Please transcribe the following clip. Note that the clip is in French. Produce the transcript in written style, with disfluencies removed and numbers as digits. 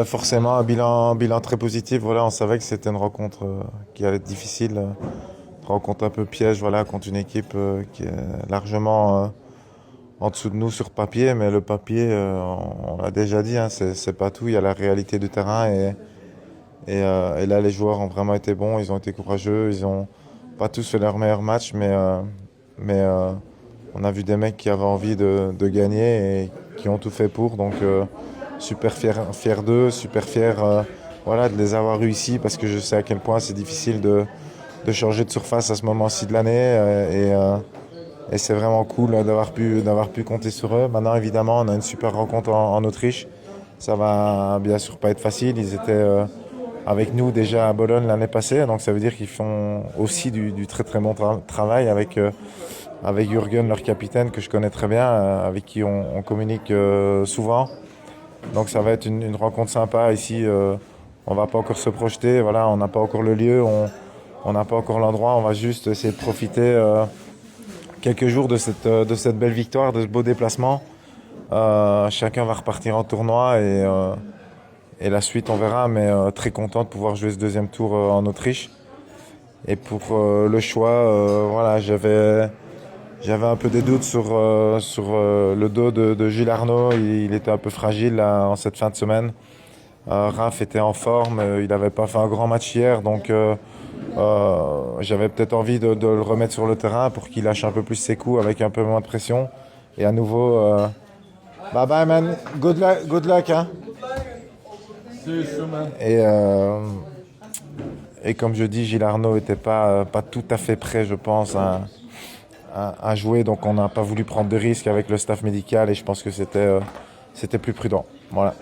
Forcément, un bilan très positif. Voilà, on savait que c'était une rencontre qui allait être difficile, une rencontre un peu piège, voilà, contre une équipe qui est largement en dessous de nous sur papier, mais le papier, on l'a déjà dit, hein, c'est pas tout. Il y a la réalité du terrain et là, les joueurs ont vraiment été bons, ils ont été courageux, ils ont pas tous fait leur meilleur match, mais on a vu des mecs qui avaient envie de gagner et qui ont tout fait pour. Donc, super fier d'eux, super fier voilà, de les avoir réussi parce que je sais à quel point c'est difficile de changer de surface à ce moment-ci de l'année. Et c'est vraiment cool d'avoir pu compter sur eux. Maintenant, évidemment, on a une super rencontre en Autriche. Ça va bien sûr pas être facile. Ils étaient avec nous déjà à Bologne l'année passée, donc ça veut dire qu'ils font aussi du très très bon travail avec Jürgen, leur capitaine, que je connais très bien, avec qui on communique souvent. Donc ça va être une rencontre sympa ici. On va pas encore se projeter, voilà, on n'a pas encore le lieu, on n'a pas encore l'endroit. On va juste essayer de profiter quelques jours de cette belle victoire, de ce beau déplacement. Chacun va repartir en tournoi et la suite on verra, mais très content de pouvoir jouer ce deuxième tour en Autriche. Et pour le choix, voilà, j'avais un peu des doutes sur le dos de Gilles Arnaud. Il était un peu fragile là, en cette fin de semaine. Raph était en forme, il n'avait pas fait un grand match hier, donc j'avais peut-être envie de le remettre sur le terrain pour qu'il lâche un peu plus ses coups avec un peu moins de pression. Et à nouveau, bye bye man, good luck hein. Et, euh, et comme je dis, Gilles Arnaud n'était pas tout à fait prêt, je pense, à jouer, donc on n'a pas voulu prendre de risques avec le staff médical et je pense que c'était plus prudent. Voilà.